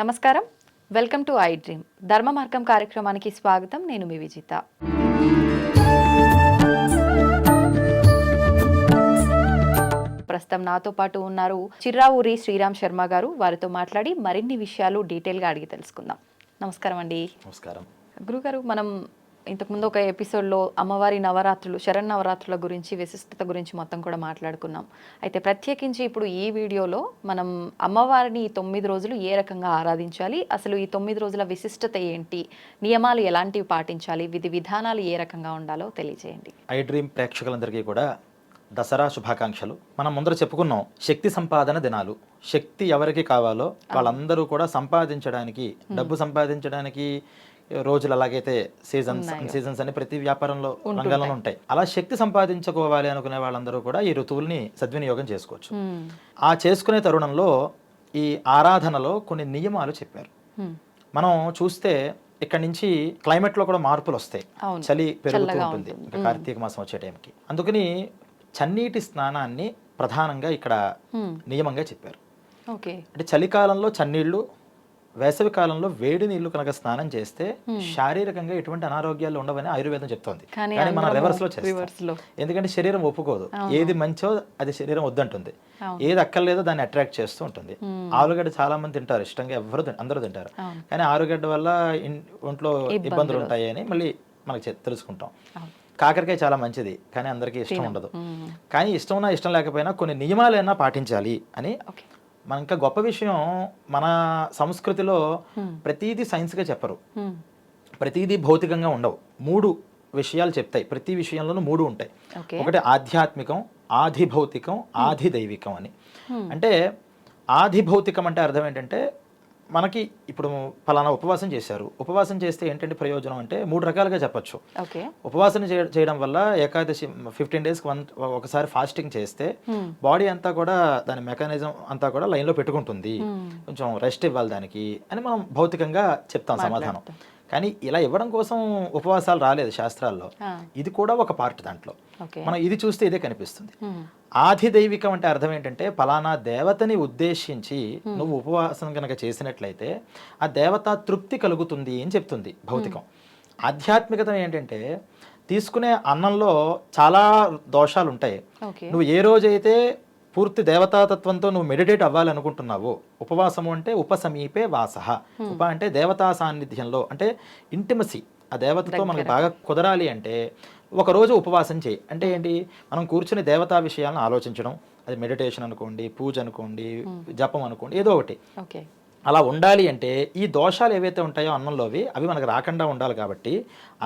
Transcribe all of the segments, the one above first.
నమస్కారం, welcome to I dream ధర్మ మార్గం కార్యక్రమానికి స్వాగతం. నేను మీ విజిత. ప్రస్తుతం నాతో పాటు ఉన్నారు చిర్రావూరి శ్రీరామ్ శర్మ గారు. వారితో మాట్లాడి మరిన్ని విషయాలు డీటెయిల్గా అడిగి తెలుసుకుందాం. నమస్కారం అండి. నమస్కారం గురుగారు, మనం ఇంతకుముందు ఒక ఎపిసోడ్లో అమ్మవారి నవరాత్రులు, శరన్నవరాత్రుల గురించి, విశిష్టత గురించి మొత్తం కూడా మాట్లాడుకున్నాం. అయితే ప్రత్యేకించి ఇప్పుడు ఈ వీడియోలో మనం అమ్మవారిని ఈ 9 రోజులు ఏ రకంగా ఆరాధించాలి, అసలు ఈ 9 రోజుల విశిష్టత ఏంటి, నియమాలు ఎలాంటివి పాటించాలి, విధి విధానాలు ఏ రకంగా ఉండాలో తెలియజేయండి. ఐ డ్రీమ్ ప్రేక్షకులందరికీ కూడా దసరా శుభాకాంక్షలు. మనం ముందర చెప్పుకున్నాం, శక్తి సంపాదన దినాలు. శక్తి ఎవరికి కావాలో వాళ్ళందరూ కూడా సంపాదించడానికి, డబ్బు సంపాదించడానికి రోజులు అలాగైతే సీజన్స్ అని ప్రతి వ్యాపారంలో రంగంలో ఉంటాయి. అలా శక్తి సంపాదించుకోవాలి అనుకునే వాళ్ళందరూ కూడా ఈ ఋతువుల్ని సద్వినియోగం చేసుకోవచ్చు. ఆ చేసుకునే తరుణంలో ఈ ఆరాధనలో కొన్ని నియమాలు చెప్పారు. మనం చూస్తే ఇక్కడ నుంచి క్లైమేట్ లో కూడా మార్పులు వస్తాయి. చలి పెరుగుతూ ఉంటుంది ఇంకా కార్తీక మాసం వచ్చే టైంకి. అందుకని చన్నీటి స్నానాన్ని ప్రధానంగా ఇక్కడ నియమంగా చెప్పారు. అంటే చలికాలంలో చన్నీళ్లు, వేసవి కాలంలో వేడి నీళ్లు కనుక స్నానం చేస్తే శారీరకంగా ఎటువంటి అనారోగ్యాలు ఉండవని ఆయుర్వేదం చెప్తోంది. కానీ మనం రివర్స్ లో చేస్తాం. ఎందుకంటే శరీరం ఒప్పుకోదు. ఏది మంచో అది శరీరం వద్దంటుంది, ఏది అక్కర్లేదో దాన్ని అట్రాక్ట్ చేస్తూ ఉంటుంది. ఆలుగడ్డ చాలా మంది తింటారు ఇష్టంగా, అందరూ తింటారు. కానీ ఆలుగడ్డ వల్ల ఒంట్లో ఇబ్బందులు ఉంటాయి అని మళ్ళీ మనకి తెలుసుకుంటాం. కాకరకాయ చాలా మంచిది, కానీ అందరికీ ఇష్టం ఉండదు. కానీ ఇష్టం ఉన్నా ఇష్టం లేకపోయినా కొన్ని నియమాలైనా పాటించాలి అని. మన ఇంకా గొప్ప విషయం, మన సంస్కృతిలో ప్రతిదీ సైన్స్గా చెప్పరు, ప్రతిదీ భౌతికంగా ఉండవు. 3 విషయాలు చెప్తాయి. ప్రతి విషయంలోనూ 3 ఉంటాయి. ఒకటి ఆధ్యాత్మికం, ఆది భౌతికం, ఆది దైవికం అని. అంటే ఆది భౌతికం అంటే అర్థం ఏంటంటే, మనకి ఇప్పుడు ఫలానా ఉపవాసం చేశారు, ఉపవాసం చేస్తే ఏంటంటే ప్రయోజనం అంటే 3 రకాలుగా చెప్పచ్చు. ఉపవాసం చేయడం వల్ల ఏకాదశి 15 డేస్కి ఒకసారి ఫాస్టింగ్ చేస్తే బాడీ అంతా కూడా దాని మెకానిజం అంతా కూడా లైన్లో పెట్టుకుంటుంది, కొంచెం రెస్ట్ ఇవ్వాలి దానికి అని మనం భౌతికంగా చెప్తాం సమాధానం. కానీ ఇలా ఇవ్వడం కోసం ఉపవాసాలు రాలేదు శాస్త్రాల్లో, ఇది కూడా ఒక పార్ట్ దాంట్లో. మనం ఇది చూస్తే ఇదే కనిపిస్తుంది. ఆది దైవికం అంటే అర్థం ఏంటంటే, ఫలానా దేవతని ఉద్దేశించి నువ్వు ఉపవాసం కనుక చేసినట్లయితే ఆ దేవత తృప్తి కలుగుతుంది అని చెప్తుంది భౌతికం. ఆధ్యాత్మికత ఏంటంటే, తీసుకునే అన్నంలో చాలా దోషాలు ఉంటాయి. నువ్వు ఏ రోజైతే పూర్తి దేవతాతత్వంతో నువ్వు మెడిటేట్ అవ్వాలనుకుంటున్నావు, ఉపవాసము అంటే ఉపసమీపే వాసః, ఉప అంటే దేవతా సాన్నిధ్యంలో, అంటే ఇంటిమసీ, ఆ దేవతతో మనకు బాగా కుదరాలి అంటే ఒకరోజు ఉపవాసం చేయి. అంటే ఏంటి, మనం కూర్చుని దేవతా విషయాలను ఆలోచించడం, అది మెడిటేషన్ అనుకోండి, పూజ అనుకోండి, జపం అనుకోండి, ఏదో ఒకటి. అలా ఉండాలి అంటే ఈ దోషాలు ఏవైతే ఉంటాయో అన్నంలోవి అవి మనకు రాకుండా ఉండాలి. కాబట్టి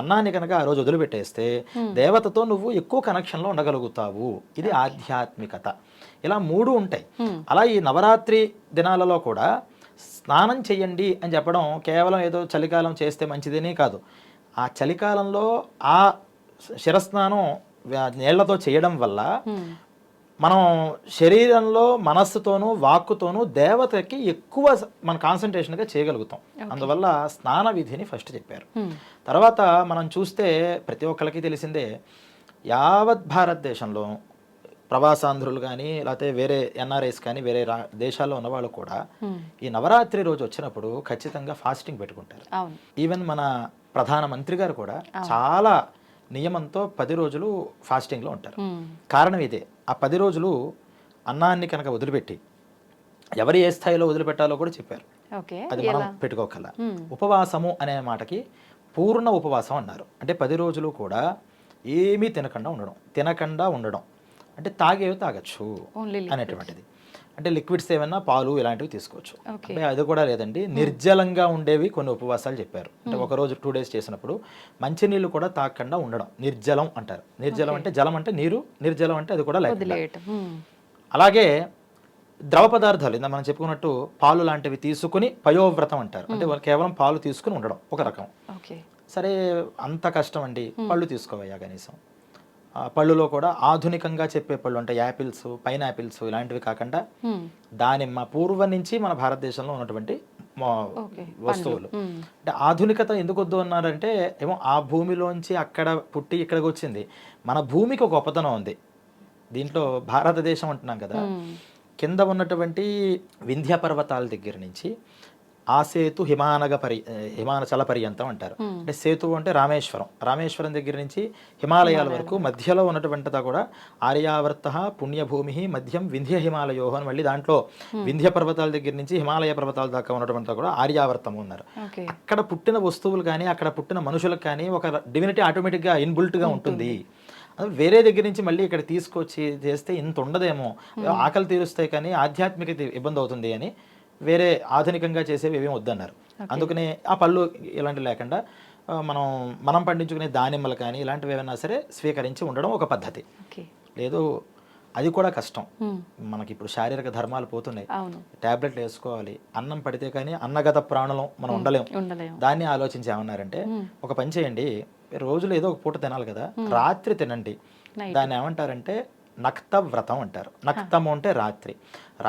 అన్నాన్ని కనుక ఆ రోజు వదిలిపెట్టేస్తే దేవతతో నువ్వు ఎక్కువ కనెక్షన్లో ఉండగలుగుతావు. ఇది ఆధ్యాత్మికత. ఇలా 3 ఉంటాయి. అలా ఈ నవరాత్రి దినాలలో కూడా స్నానం చెయ్యండి అని చెప్పడం కేవలం ఏదో చలికాలం చేస్తే మంచిదని కాదు. ఆ చలికాలంలో ఆ శిరస్నానం నీళ్లతో చేయడం వల్ల మనం శరీరంలో మనస్సుతోనూ వాక్కుతోనూ దేవతకి ఎక్కువ మన కాన్సన్ట్రేషన్గా చేయగలుగుతాం. అందువల్ల స్నాన విధిని ఫస్ట్ చెప్పారు. తర్వాత మనం చూస్తే ప్రతి ఒక్కరికి తెలిసిందే, యావత్ భారతదేశంలో ప్రవాసాంధ్రులు కానీ లేకపోతే వేరే ఎన్ఆర్ఐస్ కానీ వేరే దేశాల్లో ఉన్నవాళ్ళు కూడా ఈ నవరాత్రి రోజు వచ్చినప్పుడు ఖచ్చితంగా ఫాస్టింగ్ పెట్టుకుంటారు. ఈవెన్ మన ప్రధానమంత్రి గారు కూడా చాలా నియమంతో 10 రోజులు ఫాస్టింగ్లో ఉంటారు. కారణం ఇదే, ఆ 10 రోజులు అన్నాన్ని కనుక వదిలిపెట్టి ఎవరు ఏ స్థాయిలో వదిలిపెట్టాలో కూడా చెప్పారు. అది మనం పెట్టుకోకల్లా. ఉపవాసము అనే మాటకి పూర్ణ ఉపవాసం అన్నారు. అంటే 10 రోజులు కూడా ఏమీ తినకుండా ఉండడం అంటే తాగేవి తాగచ్చు అనేటువంటిది. అంటే లిక్విడ్స్ ఏమన్నా పాలు ఇలాంటివి తీసుకోవచ్చు. అంటే అది కూడా లేదండి, నిర్జలంగా ఉండేవి కొన్ని ఉపవాసాలు చెప్పారు. అంటే ఒకరోజు 2 డేస్ చేసినప్పుడు మంచినీళ్ళు కూడా తాగకుండా ఉండడం నిర్జలం అంటారు. నిర్జలం అంటే జలం అంటే నీరు, నిర్జలం అంటే అది కూడా లేదు. అలాగే ద్రవ పదార్థాలు ఇందా మనం చెప్పుకున్నట్టు పాలు లాంటివి తీసుకుని పయోవ్రతం అంటారు. అంటే కేవలం పాలు తీసుకుని ఉండడం ఒక రకం. సరే అంత కష్టం అండి, పళ్ళు తీసుకోవయ్యా కనీసం. పళ్ళులో కూడా ఆధునికంగా చెప్పే పళ్ళు అంటే యాపిల్స్, పైనాపిల్స్ ఇలాంటివి కాకుండా దానిమ్మ, పూర్వం నుంచి మన భారతదేశంలో ఉన్నటువంటి వస్తువులు. అంటే ఆధునికత ఎందుకు వద్దు అన్నారంటే, ఏమో ఆ భూమిలోంచి అక్కడ పుట్టి ఇక్కడికి వచ్చింది. మన భూమికి ఒక గొప్పతనం ఉంది దీంట్లో. భారతదేశం అంటున్నాం కదా, కింద ఉన్నటువంటి వింధ్య పర్వతాల దగ్గర నుంచి ఆసేతు హిమాచల పర్యంతం అంటారు. అంటే సేతు అంటే రామేశ్వరం దగ్గర నుంచి హిమాలయాల వరకు మధ్యలో ఉన్నటువంటిదా కూడా ఆర్యావర్త పుణ్యభూమి మధ్యం వింధ్య హిమాలయో అని మళ్ళీ దాంట్లో వింధ్య పర్వతాల దగ్గర నుంచి హిమాలయ పర్వతాల దాకా ఉన్నటువంటిదా కూడా ఆర్యావర్తము ఉన్నారు. అక్కడ పుట్టిన వస్తువులు కానీ అక్కడ పుట్టిన మనుషులకు కానీ ఒక డివినిటీ ఆటోమేటిక్గా ఇన్బుల్ట్గా ఉంటుంది. వేరే దగ్గర నుంచి మళ్ళీ ఇక్కడ తీసుకొచ్చి చేస్తే ఇంత ఉండదేమో, ఆకలి తీరుస్తాయి కానీ ఆధ్యాత్మిక ఇబ్బంది అవుతుంది అని వేరే ఆధునికంగా చేసేవి ఏమీ వద్దన్నారు. అందుకనే ఆ పళ్ళు ఇలాంటివి లేకుండా మనం పండించుకునే దానిమ్మలు కానీ ఇలాంటివి ఏమైనా సరే స్వీకరించి ఉండడం ఒక పద్ధతి. లేదు అది కూడా కష్టం. మనకి ఇప్పుడు శారీరక ధర్మాలు పోతున్నాయి, టాబ్లెట్లు వేసుకోవాలి, అన్నం పడితే కానీ అన్నగత ప్రాణులం మనం ఉండలేము. దాన్ని ఆలోచించి ఏమన్నారంటే ఒక పని చేయండి, రోజులు ఏదో ఒక పూట తినాలి కదా, రాత్రి తినండి. దాన్ని ఏమంటారంటే నక్త వ్రతం అంటారు. నక్తము అంటే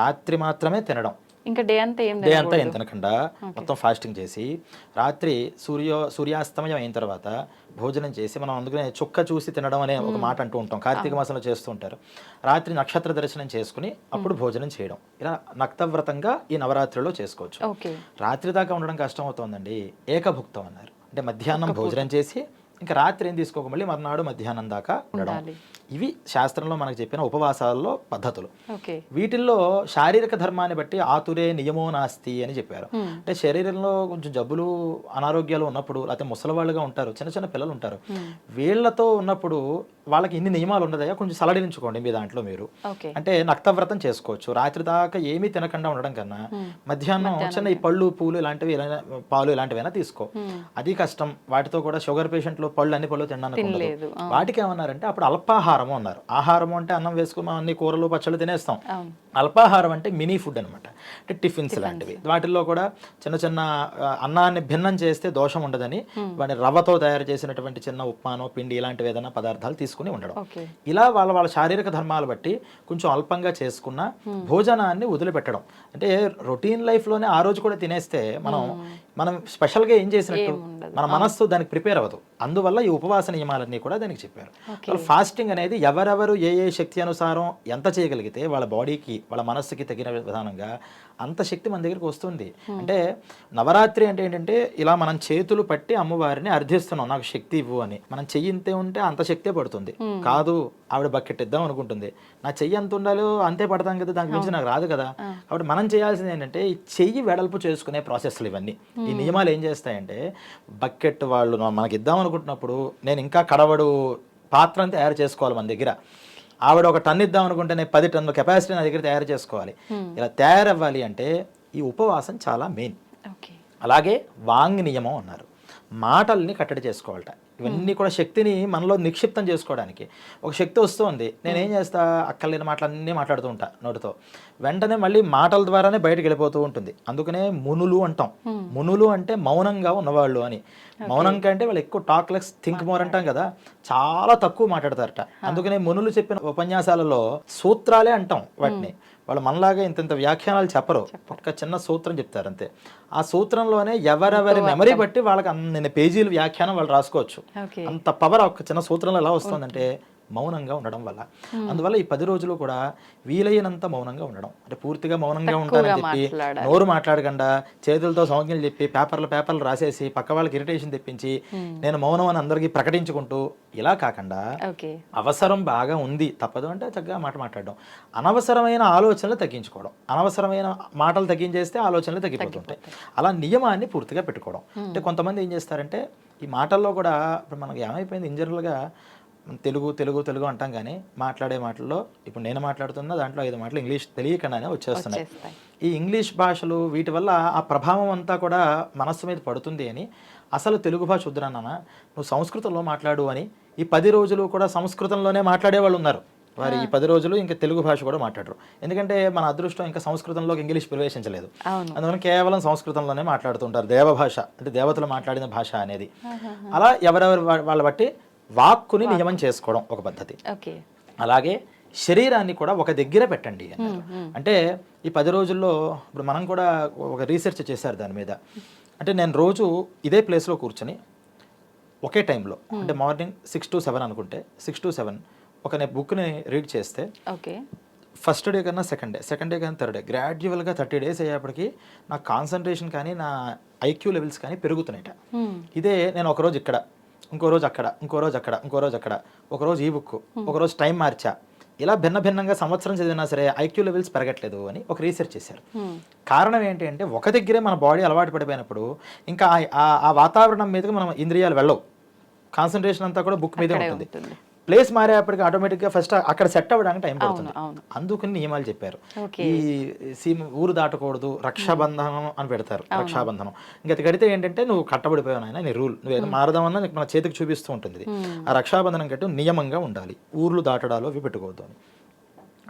రాత్రి మాత్రమే తినడం. ఇంకా డే అంతా ఏం తినకుండా మొత్తం ఫాస్టింగ్ చేసి రాత్రి సూర్యాస్తమయం అయిన తర్వాత భోజనం చేసి, మనం అందుకనే చుక్క చూసి తినడం అనే ఒక మాట అంటూ ఉంటాం, కార్తీక మాసంలో చేస్తూ ఉంటారు. రాత్రి నక్షత్ర దర్శనం చేసుకుని అప్పుడు భోజనం చేయడం. ఇలా నక్తవ్రతంగా ఈ నవరాత్రిలో చేసుకోవచ్చు. రాత్రి దాకా ఉండడం కష్టం అవుతుందండి, ఏకభుక్తం అన్నారు. అంటే మధ్యాహ్నం భోజనం చేసి ఇంకా రాత్రి ఏం తీసుకోక మళ్ళీ మర్నాడు మధ్యాహ్నం దాకా ఉండడం. ఇవి శాస్త్రంలో మనకు చెప్పిన ఉపవాసాల్లో పద్ధతులు. వీటిల్లో శారీరక ధర్మాన్ని బట్టి ఆతురే నియమో నాస్తి అని చెప్పారు. అంటే శరీరంలో కొంచెం జబ్బులు అనారోగ్యాలు ఉన్నప్పుడు, లేకపోతే ముసలివాళ్ళుగా ఉంటారు, చిన్న చిన్న పిల్లలు ఉంటారు, వీళ్లతో ఉన్నప్పుడు వాళ్ళకి ఇన్ని నియమాలు ఉండదయా, కొంచెం సలడించుకోండి మీ దాంట్లో మీరు. అంటే నక్తవ్రతం చేసుకోవచ్చు. రాత్రి దాకా ఏమీ తినకుండా ఉండడం కన్నా మధ్యాహ్నం చిన్న ఈ పళ్ళు పూలు ఇలాంటివి పాలు ఇలాంటివైనా తీసుకో. అది కష్టం. వాటితో కూడా షుగర్ పేషెంట్లు అన్ని పళ్ళు తినడానికి వాటికి ఏమన్నారంటే అప్పుడు అల్పాహారము అన్నారు. ఆహారము అంటే అన్నం వేసుకుని మనం అన్ని కూరలు పచ్చళ్ళు తినేస్తాం. అల్పాహారం అంటే మినీ ఫుడ్ అనమాట, అంటే టిఫిన్స్ లాంటివి. వాటిల్లో కూడా చిన్న చిన్న అన్నాన్ని భిన్నం చేస్తే దోషం ఉండదని వాటి రవ్వతో తయారు చేసినటువంటి చిన్న ఉప్మానో పిండి ఇలాంటివి ఏదైనా పదార్థాలు తీసుకుని ఉండడం. ఇలా వాళ్ళ శారీరక ధర్మాలు బట్టి కొంచెం అల్పంగా చేసుకున్న భోజనాన్ని వదిలిపెట్టడం. అంటే రొటీన్ లైఫ్లోనే ఆ రోజు కూడా తినేస్తే మనం స్పెషల్గా ఏం చేసినట్టు మన మనస్సు దానికి ప్రిపేర్ అవ్వదు. అందువల్ల ఈ ఉపవాస నియమాలన్నీ కూడా దానికి చెప్పారు. ఫాస్టింగ్ అనేది ఎవరెవరు ఏ శక్తి అనుసారం ఎంత చేయగలిగితే వాళ్ళ బాడీకి వాళ్ళ మనస్సుకి తగిన విధానంగా అంత శక్తి మన దగ్గరికి వస్తుంది. అంటే నవరాత్రి అంటే ఏంటంటే ఇలా మనం చేతులు పట్టి అమ్మవారిని అర్థిస్తున్నాం, నాకు శక్తి ఇవ్వు అని. మనం చెయ్యి ఇంతే ఉంటే అంత శక్తే పడుతుంది. కాదు ఆవిడ బకెట్ ఇద్దాం అనుకుంటుంది, నా చెయ్యి అంత ఉండాలో అంతే పడతాం కదా, దానికి మించి నాకు రాదు కదా. కాబట్టి మనం చేయాల్సింది ఏంటంటే ఈ చెయ్యి వెడల్పు చేసుకునే ప్రాసెస్లు ఇవన్నీ. ఈ నియమాలు ఏం చేస్తాయంటే బకెట్ వాళ్ళు మనకి ఇద్దాం అనుకుంటున్నప్పుడు నేను ఇంకా కడవడు పాత్రను తయారు చేసుకోవాలి మన దగ్గర. ఆవిడ 1 టన్ను ఇద్దాం అనుకుంటే నేను 10 టన్నుల కెపాసిటీ నా దగ్గర తయారు చేసుకోవాలి. ఇలా తయారవ్వాలి అంటే ఈ ఉపవాసం చాలా మెయిన్. అలాగే వాంగ్ నియమం అన్నారు, మాటల్ని కట్టడి చేసుకోవాలట. ఇవన్నీ కూడా శక్తిని మనలో నిక్షిప్తం చేసుకోవడానికి. ఒక శక్తి వస్తుంది, నేనేం చేస్తా, అక్కర్లేని మాటలన్నీ మాట్లాడుతూ ఉంటా నోటితో, వెంటనే మళ్ళీ మాటల ద్వారానే బయటకు వెళ్ళిపోతూ ఉంటుంది. అందుకనే మునులు అంటాం. మునులు అంటే మౌనంగా ఉన్నవాళ్ళు అని. మౌనం కంటే వాళ్ళు ఎక్కువ టాక్ లెస్ థింక్ మోర్ అంటాం కదా, చాలా తక్కువ మాట్లాడతారట. అందుకనే మునులు చెప్పిన ఉపన్యాసాలలో సూత్రాలే అంటాం వాటిని. వాళ్ళు మనలాగా ఇంత వ్యాఖ్యానాలు చెప్పరు, ఒక్క చిన్న సూత్రం చెప్తారు అంతే. ఆ సూత్రంలోనే ఎవరెవరి మెమరీ బట్టి వాళ్ళకి అన్ని పేజీలు వ్యాఖ్యానం వాళ్ళు రాసుకోవచ్చు. అంత పవర్ ఒక చిన్న సూత్రంలో ఎలా వస్తుందంటే మౌనంగా ఉండడం వల్ల. అందువల్ల ఈ 10 రోజులు కూడా వీలైనంత మౌనంగా ఉండడం. అంటే పూర్తిగా మౌనంగా ఉంటానని చెప్పి నోరు మాట్లాడకుండా చేతులతో సంజ్ఞలు చెప్పి పేపర్లు రాసేసి పక్క వాళ్ళకి ఇరిటేషన్ తెప్పించి నేను మౌనం అని అందరికీ ప్రకటించుకుంటూ ఇలా కాకుండా అవసరం బాగా ఉంది తప్పదు అంటే చక్కగా మాట్లాడడం, అనవసరమైన ఆలోచనలు తగ్గించుకోవడం. అనవసరమైన మాటలు తగ్గించేస్తే ఆలోచనలు తగ్గిపోతుంటాయి. అలా నియమాన్ని పూర్తిగా పెట్టుకోవడం. అంటే కొంతమంది ఏం చేస్తారంటే ఈ మాటల్లో కూడా ఇప్పుడు మనకి ఏమైపోయింది, ఇంజనరల్గా తెలుగు అంటాం కానీ మాట్లాడే మాటల్లో ఇప్పుడు నేను మాట్లాడుతున్నా దాంట్లో 5 మాటలు ఇంగ్లీష్ తెలియకుండానే వచ్చేస్తున్నాయి. ఈ ఇంగ్లీష్ భాషలు వీటి వల్ల ఆ ప్రభావం అంతా కూడా మనస్సు మీద పడుతుంది అని అసలు తెలుగు భాష వద్దురన్నా నువ్వు సంస్కృతంలో మాట్లాడు అని ఈ 10 రోజులు కూడా సంస్కృతంలోనే మాట్లాడే వాళ్ళు ఉన్నారు. వారు ఈ 10 రోజులు ఇంకా తెలుగు భాష కూడా మాట్లాడరు. ఎందుకంటే మన అదృష్టం ఇంకా సంస్కృతంలోకి ఇంగ్లీష్ ప్రవేశించలేదు. అందువల్ల కేవలం సంస్కృతంలోనే మాట్లాడుతుంటారు. దేవభాష అంటే దేవతలు మాట్లాడిన భాష అనేది. అలా ఎవరెవరు వాళ్ళ బట్టి వాక్కుని నియమం చేసుకోవడం ఒక పద్ధతి. అలాగే శరీరాన్ని కూడా ఒక దగ్గర పెట్టండి అన్నారు. అంటే ఈ 10 రోజుల్లో ఇప్పుడు మనం కూడా ఒక రీసెర్చ్ చేశారు దాని మీద. అంటే నేను రోజు ఇదే ప్లేస్లో కూర్చొని ఒకే టైంలో అంటే మార్నింగ్ 6 to 7 అనుకుంటే 6 to 7 ఒక బుక్ని రీడ్ చేస్తే ఫస్ట్ డే కన్నా సెకండ్ డే కన్నా థర్డ్ డే గ్రాడ్యువల్గా 30 days అయ్యేప్పటికి నా కాన్సన్ట్రేషన్ కానీ నా ఐక్యూ లెవెల్స్ కానీ పెరుగుతున్నాయట. ఇదే నేను ఒకరోజు ఇక్కడ, ఇంకో రోజు అక్కడ, ఇంకో రోజు అక్కడ, ఇంకో రోజు అక్కడ, ఒకరోజు ఈ బుక్, ఒకరోజు టైం మార్చా, ఇలా భిన్నంగా సంవత్సరం చదివినా సరే ఐక్యూ లెవెల్స్ పెరగట్లేదు అని ఒక రీసెర్చ్ చేశారు. కారణం ఏంటి అంటే ఒక దగ్గరే మన బాడీ అలవాటు పడిపోయినప్పుడు ఇంకా ఆ వాతావరణం మీదకి మనం ఇంద్రియాలు వెళ్ళవు, కాన్సన్ట్రేషన్ అంతా కూడా బుక్ మీదే ఉంటుంది. ప్లేస్ మారేపటికి ఆటోమేటిక్గా ఫస్ట్ అక్కడ సెట్ అవ్వడానికి టైం పడుతుంది. అందుకని నియమాలు చెప్పారు. ఈ ఊరు దాటకూడదు, రక్షాబంధనం అని పెడతారు, రక్షాబంధనం. ఇంకా అది కడితే ఏంటంటే నువ్వు కట్టబడిపోయావు ఆయన, నీ రూల్ నువ్వేదో మారదామన్నా మన చేతికి చూపిస్తూ ఉంటుంది. ఆ రక్షాబంధనం కట్టు నియమంగా ఉండాలి, ఊర్లు దాటడాలు అవి పెట్టుకోవద్దు అని.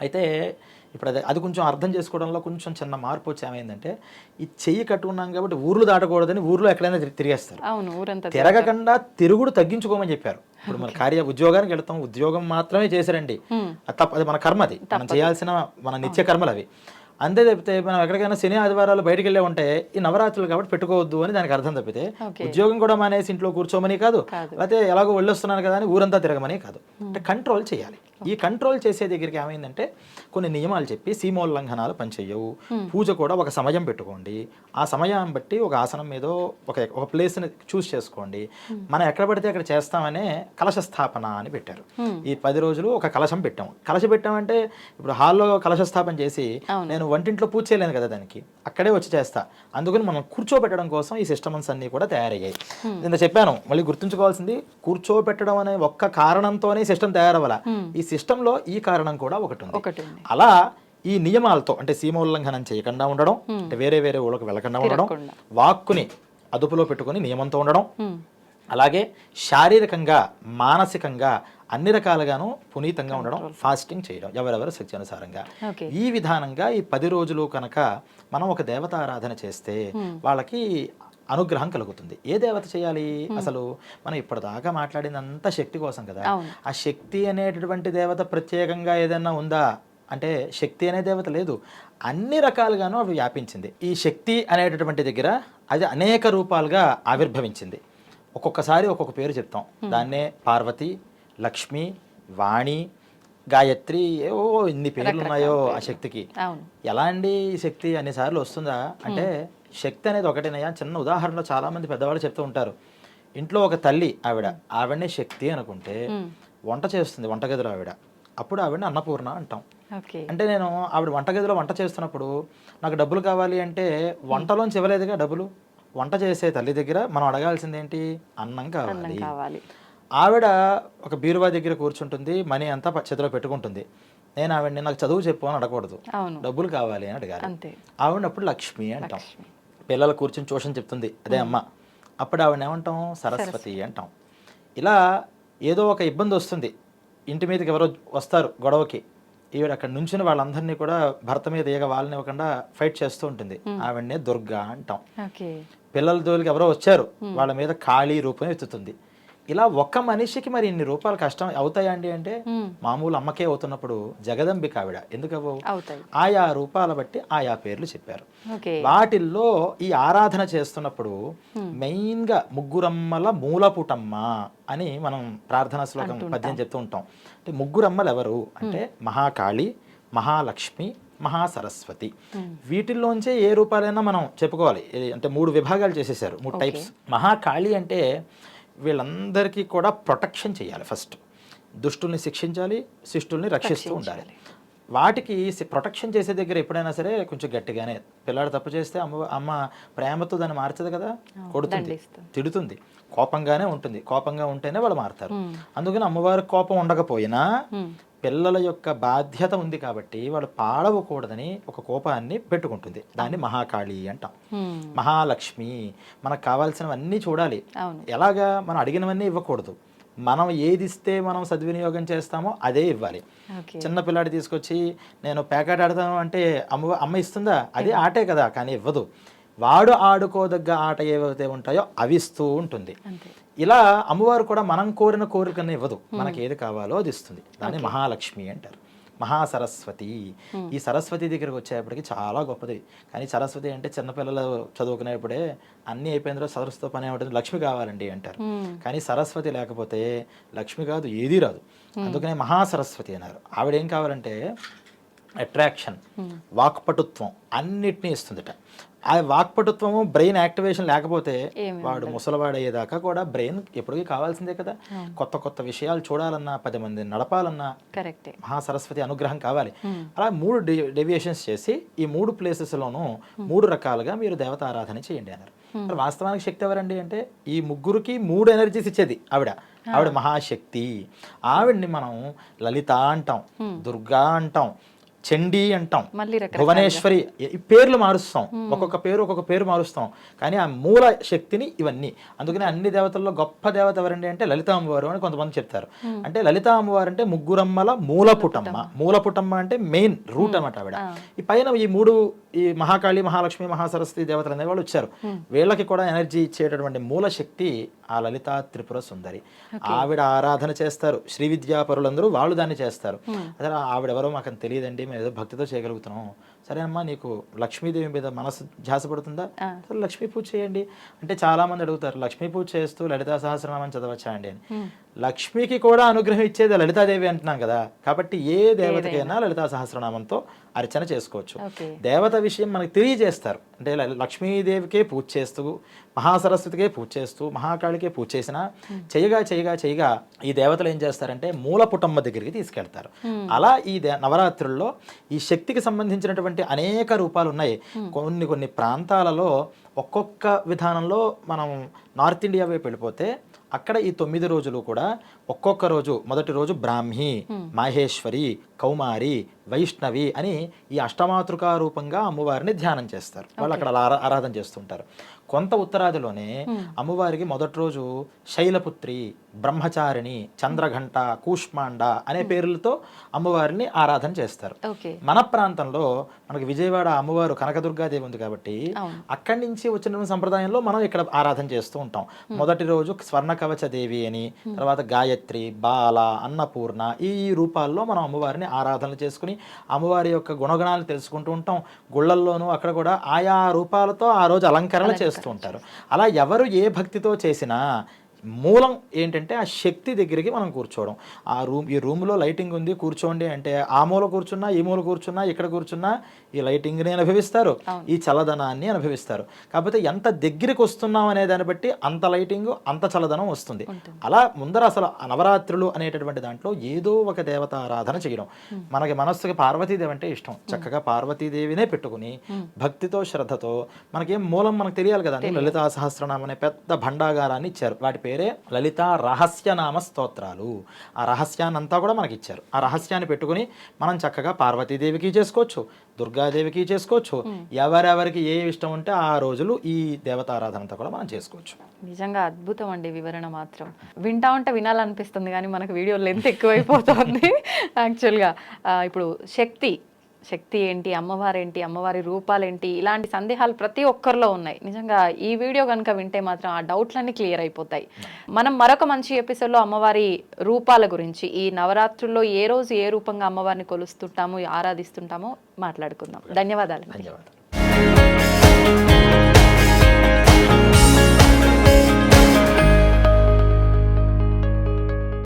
అయితే ఇప్పుడు అది కొంచెం అర్థం చేసుకోవడంలో కొంచెం చిన్న మార్పు వచ్చి ఏమైందంటే ఈ చెయ్యి కట్టుకున్నాం కాబట్టి ఊర్లు దాటకూడదని ఊర్లో ఎక్కడైనా తిరిగేస్తారు. తిరగకుండా తిరుగుడు తగ్గించుకోమని చెప్పారు. ఇప్పుడు మన ఉద్యోగానికి వెళ్తాం, ఉద్యోగం మాత్రమే చేశారండి, అది మన కర్మ, అది మనం చేయాల్సిన మన నిత్య కర్మలు అవి. అంతే తప్పితే మనం ఎక్కడికైనా శని ఆదివారాలు బయటకు వెళ్ళే ఉంటే ఈ నవరాత్రులు కాబట్టి పెట్టుకోవద్దు అని దానికి అర్థం తప్పితే ఉద్యోగం కూడా మానేసి ఇంట్లో కూర్చోమని కాదు, లేకపోతే ఎలాగో వెళ్ళొస్తున్నాను కదా అని ఊరంతా తిరగమని కాదు. అంటే కంట్రోల్ చేయాలి. ఈ కంట్రోల్ చేసే దగ్గరికి ఏమైందంటే కొన్ని నియమాలు చెప్పి సీమోల్లంఘనాలు పనిచేయవు, పూజ కూడా ఒక సమయం పెట్టుకోండి, ఆ సమయాన్ని బట్టి ఒక ఆసనం మీదో ఒక ప్లేస్ని చూస్ చేసుకోండి, మనం ఎక్కడ పడితే అక్కడ చేస్తామనే కలశ స్థాపన అని పెట్టారు. ఈ 10 రోజులు ఒక కలశం పెట్టాము. కలశం పెట్టామంటే ఇప్పుడు హాల్లో కలశ స్థాపన చేసి నేను వంటింట్లో పూజ చేయలేను కదా, దానికి అక్కడే వచ్చి చేస్తా. అందుకని మనం కూర్చోబెట్టడం కోసం ఈ సిస్టమ్స్ అన్ని కూడా తయారయ్యాయి. నేను చెప్పాను, మళ్ళీ గుర్తుంచుకోవాల్సింది కూర్చోబెట్టడం అనే ఒక్క కారణంతోనే సిస్టమ్ తయారవ్వాల, ఈ సిస్టంలో ఈ కారణం కూడా ఒకటి ఉంది. అలా ఈ నియమాలతో అంటే సీమోల్లంఘనం చేయకుండా ఉండడం, అంటే వేరే ఊళ్ళకి వెళ్ళకుండా ఉండడం, వాక్కుని అదుపులో పెట్టుకుని నియమంతో ఉండడం, అలాగే శారీరకంగా మానసికంగా అన్ని రకాలుగాను పునీతంగా ఉండడం, ఫాస్టింగ్ చేయడం ఎవరెవరు శక్తి అనుసారంగా. ఈ విధానంగా ఈ 10 రోజులు కనుక మనం ఒక దేవత ఆరాధన చేస్తే వాళ్ళకి అనుగ్రహం కలుగుతుంది. ఏ దేవత చేయాలి? అసలు మనం ఇప్పటిదాకా మాట్లాడిందంతా శక్తి కోసం కదా. ఆ శక్తి అనేటటువంటి దేవత ప్రత్యేకంగా ఏదైనా ఉందా అంటే శక్తి అనే దేవత లేదు, అన్ని రకాలుగాను అవి వ్యాపించింది. ఈ శక్తి అనేటటువంటి దగ్గర అది అనేక రూపాలుగా ఆవిర్భవించింది. ఒక్కొక్కసారి ఒక్కొక్క పేరు చెప్తాం. దాన్నే పార్వతి, లక్ష్మి, వాణి, గాయత్రి, ఏవో ఇన్ని పేర్లు ఉన్నాయో ఆ శక్తికి. ఎలా అండి ఈ శక్తి అన్నిసార్లు వస్తుందా అంటే శక్తి అనేది ఒకటేనయ్యా. చిన్న ఉదాహరణలో చాలా మంది పెద్దవాళ్ళు చెప్తూ ఉంటారు. ఇంట్లో ఒక తల్లి ఆవిడనే శక్తి అనుకుంటే వంట చేస్తుంది వంటగదిలో ఆవిడ, అప్పుడు ఆవిడని అన్నపూర్ణ అంటాం. అంటే నేను ఆవిడ వంటగదిలో వంట చేస్తున్నప్పుడు నాకు డబ్బులు కావాలి అంటే వంటలోంచి ఇవ్వలేదుగా డబ్బులు. వంట చేసే తల్లి దగ్గర మనం అడగాల్సింది ఏంటి? అన్నం కావాలి. ఆవిడ ఒక బీరువా దగ్గర కూర్చుంటుంది, మనీ అంతా చేతిలో పెట్టుకుంటుంది. నేను ఆవిడని నాకు చదువు చెప్పు అని అడగకూడదు, డబ్బులు కావాలి అని అడగాలి. ఆవిడ అప్పుడు లక్ష్మి అంటాం. పిల్లలు కూర్చుని ట్యూషన్ చెప్తుంది, అదే అమ్మ, అప్పుడు ఆవిడ ఏమంటాం? సరస్వతి అంటాం. ఇలా ఏదో ఒక ఇబ్బంది వస్తుంది, ఇంటి మీదకి ఎవరో వస్తారు గొడవకి, ఈవిడ అక్కడ నుంచిన వాళ్ళందరినీ కూడా భర్త మీద ఏగ వాళ్ళనివ్వకుండా ఫైట్ చేస్తూ ఉంటుంది, ఆవిడనే దుర్గా అంటాం. పిల్లల జోలికి ఎవరో వచ్చారు, వాళ్ళ మీద కాళీ రూపం ఎత్తుతుంది. ఇలా ఒక్క మనిషికి మరి ఇన్ని రూపాయలు కష్టం అవుతాయండి అంటే మామూలు అమ్మకే అవుతున్నప్పుడు జగదంబిక ఆవిడ ఎందుకు అవ్వవు? ఆయా రూపాల బట్టి ఆయా పేర్లు చెప్పారు. వాటిల్లో ఈ ఆరాధన చేస్తున్నప్పుడు మెయిన్ గా ముగ్గురమ్మల మూలపుటమ్మ అని మనం ప్రార్థనా శ్లోకం పద్యం చెప్తూ ఉంటాం. అంటే ముగ్గురమ్మలు ఎవరు అంటే మహాకాళి, మహాలక్ష్మి, మహాసరస్వతి. వీటిల్లోంచే ఏ రూపాలైనా మనం చెప్పుకోవాలి. అంటే 3 విభాగాలు చేసేసారు, 3 టైప్స్. మహాకాళి అంటే వీళ్ళందరికీ కూడా ప్రొటెక్షన్ చేయాలి. ఫస్ట్ దుష్టుల్ని శిక్షించాలి, శిష్టుల్ని రక్షిస్తూ ఉండాలి. వాటికి ప్రొటెక్షన్ చేసే దగ్గర ఎప్పుడైనా సరే కొంచెం గట్టిగానే, పిల్లాడు తప్పు చేస్తే అమ్మ ప్రేమతో దాన్ని మార్చదు కదా, కొడుతుంది, తిడుతుంది, కోపంగానే ఉంటుంది. కోపంగా ఉంటేనే వాళ్ళు మారుతారు. అందుకని అమ్మవారి కోపం ఉండకపోయినా పిల్లల యొక్క బాధ్యత ఉంది కాబట్టి వాళ్ళు పాడవకూడదని ఒక కోపాన్ని పెట్టుకుంటుంది. దాన్ని మహాకాళి అంటాం. మహాలక్ష్మి మనకు కావాల్సినవన్నీ చూడాలి. ఎలాగా? మనం అడిగినవన్నీ ఇవ్వకూడదు. మనం ఏది ఇస్తే మనం సద్వినియోగం చేస్తామో అదే ఇవ్వాలి. చిన్న పిల్లాడి తీసుకొచ్చి నేను ప్యాకెట్ ఆడతాను అంటే అమ్మ ఇస్తుందా? అదే ఆటే కదా, కానీ ఇవ్వదు. వాడు ఆడుకోదగ్గ ఆట ఏవైతే ఉంటాయో అవి ఇస్తూ ఉంటుంది. ఇలా అమ్మవారు కూడా మనం కోరిన కోరికను ఇవ్వదు, మనకి ఏది కావాలో అది ఇస్తుంది. దాన్ని మహాలక్ష్మి అంటారు. మహాసరస్వతి, ఈ సరస్వతి దగ్గరకు వచ్చేప్పటికి చాలా గొప్పది. కానీ సరస్వతి అంటే చిన్నపిల్లలు చదువుకునేప్పుడే అన్నీ అయిపోయిన తర్వాత సరస్వతితో పని ఏమిటంటే లక్ష్మి కావాలండి అంటారు. కానీ సరస్వతి లేకపోతే లక్ష్మి కాదు, ఏదీ రాదు. అందుకనే మహాసరస్వతి అన్నారు. ఆవిడేం కావాలంటే అట్రాక్షన్, వాక్పటుత్వం అన్నిటినీ ఇస్తుందిట. ఆ వాక్పటుత్వము బ్రెయిన్ యాక్టివేషన్ లేకపోతే వాడు ముసలివాడు అయ్యేదాకా కూడా బ్రెయిన్ ఎప్పటికీ కావాల్సిందే కదా. కొత్త కొత్త విషయాలు చూడాలన్నా, 10 మంది నడపాలన్నా కరెక్టే, మహాసరస్వతి అనుగ్రహం కావాలి. అలా 3 డెవియేషన్స్ చేసి ఈ 3 ప్లేసెస్లోనూ 3 రకాలుగా మీరు దేవత ఆరాధన చేయండి అన్నారు. మరి వాస్తవానికి శక్తి ఎవరండి అంటే ఈ ముగ్గురికి 3 ఎనర్జీస్ ఇచ్చేది ఆవిడ మహాశక్తి. ఆవిడ్ని మనం లలిత అంటాం, దుర్గా అంటాం, చండీ అంటాం, భువనేశ్వరి, ఈ పేర్లు మారుస్తాం, ఒక్కొక్క పేరు మారుస్తాం, కానీ ఆ మూల శక్తిని ఇవన్నీ. అందుకని అన్ని దేవతల్లో గొప్ప దేవత ఎవరండి అంటే లలితా అమ్మవారు అని కొంతమంది చెప్తారు. అంటే లలితా అమ్మవారు అంటే ముగ్గురమ్మల మూలపుటమ్మ అంటే మెయిన్ రూట్ అన్నమాట ఆవిడ. ఈ పైన ఈ మహాకాళి, మహాలక్ష్మి, మహాసరస్వతి దేవతలు అనే వాళ్ళు వచ్చారు. వీళ్ళకి కూడా ఎనర్జీ ఇచ్చేటటువంటి మూల శక్తి ఆ లలితా త్రిపుర సుందరి. ఆవిడ ఆరాధన చేస్తారు శ్రీ విద్యాపరులందరూ, వాళ్ళు దాన్ని చేస్తారు. అసలు ఆవిడెవరో మాకు తెలియదండి, మేము ఏదో భక్తితో చేయగలుగుతున్నాం. సరే అమ్మా, నీకు లక్ష్మీదేవి మీద మనసు ధ్యాస పడుతుందా, సరే లక్ష్మీ పూజ చేయండి అంటే చాలా మంది అడుగుతారు, లక్ష్మీ పూజ చేస్తూ లలితా సహస్రనామం చదవచ్చా అండి అని. లక్ష్మికి కూడా అనుగ్రహం ఇచ్చేది లలితాదేవి అంటున్నాం కదా, కాబట్టి ఏ దేవతకైనా లలితా సహస్రనామంతో అర్చన చేసుకోవచ్చు. దేవత విషయం మనకు తెలియజేస్తారు. అంటే లక్ష్మీదేవికే పూజ చేస్తూ, మహాసరస్వతికే పూజ చేస్తూ, మహాకాళికే పూజ చేసినా చేయగా ఈ దేవతలు ఏం చేస్తారంటే మూలపుటమ్మ దగ్గరికి తీసుకెళ్తారు. అలా ఈ నవరాత్రుల్లో ఈ శక్తికి సంబంధించినటువంటి అనేక రూపాలు ఉన్నాయి. కొన్ని ప్రాంతాలలో ఒక్కొక్క విధానంలో మనం నార్త్ ఇండియా వైపు వెళ్ళిపోతే అక్కడ ఈ 9 రోజులు కూడా ఒక్కొక్క రోజు, మొదటి రోజు బ్రాహ్మి, మాహేశ్వరి, కౌమారి, వైష్ణవి అని ఈ అష్టమాతృకా రూపంగా అమ్మవారిని ధ్యానం చేస్తారు. వాళ్ళు అక్కడ ఆరాధన చేస్తుంటారు. కొంత ఉత్తరాదిలోనే అమ్మవారికి మొదటి రోజు శైలపుత్రి, బ్రహ్మచారిణి, చంద్రఘంట, కూష్మాండ అనే పేర్లతో అమ్మవారిని ఆరాధన చేస్తారు. మన ప్రాంతంలో మనకి విజయవాడ అమ్మవారు కనకదుర్గాదేవి ఉంది కాబట్టి అక్కడి నుంచి వచ్చిన సంప్రదాయంలో మనం ఇక్కడ ఆరాధన చేస్తూ ఉంటాం. మొదటి రోజు స్వర్ణ కవచ దేవి అని, తర్వాత గాయత్రి, బాల, అన్నపూర్ణ, ఈ రూపాల్లో మనం అమ్మవారిని ఆరాధన చేసుకుని అమ్మవారి యొక్క గుణగణాలు తెలుసుకుంటూ ఉంటాం. గుళ్ళల్లోనూ అక్కడ కూడా ఆయా రూపాలతో ఆ రోజు అలంకరణ చేస్తూ ఉంటారు. అలా ఎవరు ఏ భక్తితో చేసినా మూలం ఏంటంటే ఆ శక్తి దగ్గరికి మనం కూర్చోవడం. ఈ రూమ్లో లైటింగ్ ఉంది కూర్చోండి అంటే ఆ మూల కూర్చున్నా, ఈ మూల కూర్చున్నా, ఇక్కడ కూర్చున్నా ఈ లైటింగ్ని అనుభవిస్తారు, ఈ చల్లదనాన్ని అనుభవిస్తారు. కాకపోతే ఎంత దగ్గరికి వస్తున్నాం అనే దాన్ని బట్టి అంత లైటింగ్, అంత చల్లదనం వస్తుంది. అలా ముందర అసలు నవరాత్రులు అనేటటువంటి దాంట్లో ఏదో ఒక దేవత ఆరాధన చేయడం. మనకి మనస్సుకి పార్వతీదేవి అంటే ఇష్టం, చక్కగా పార్వతీదేవినే పెట్టుకుని భక్తితో శ్రద్ధతో, మనకేం మూలం మనకు తెలియాలి కదా, లలితా సహస్రనామం అనే పెద్ద భండాగారాన్ని ఇచ్చారు. వాటి పేరే లలితా రహస్యనామ స్తోత్రాలు. ఆ రహస్యాన్ని అంతా కూడా మనకి ఇచ్చారు. ఆ రహస్యాన్ని పెట్టుకుని మనం చక్కగా పార్వతీదేవికి చేసుకోవచ్చు, దుర్గాదేవికి చేసుకోవచ్చు, ఎవరెవరికి ఏ ఇష్టం ఉంటే ఆ రోజులు ఈ దేవతారాధనంతా కూడా మనం చేసుకోవచ్చు. నిజంగా అద్భుతం అండి వివరణ మాత్రం. వింటా ఉంటే వినాలనిపిస్తుంది కానీ మనకు వీడియో లెంత్ ఎక్కువైపోతుంది. యాక్చువల్గా ఇప్పుడు శక్తి ఏంటి, అమ్మవారేంటి, అమ్మవారి రూపాలేంటి, ఇలాంటి సందేహాలు ప్రతి ఒక్కరిలో ఉన్నాయి. నిజంగా ఈ వీడియో కనుక వింటే మాత్రం ఆ డౌట్లన్నీ క్లియర్ అయిపోతాయి. మనం మరొక మంచి ఎపిసోడ్లో అమ్మవారి రూపాల గురించి, ఈ నవరాత్రుల్లో ఏ రోజు ఏ రూపంగా అమ్మవారిని కొలుస్తుంటామో, ఆరాధిస్తుంటామో మాట్లాడుకుందాం. ధన్యవాదాలు.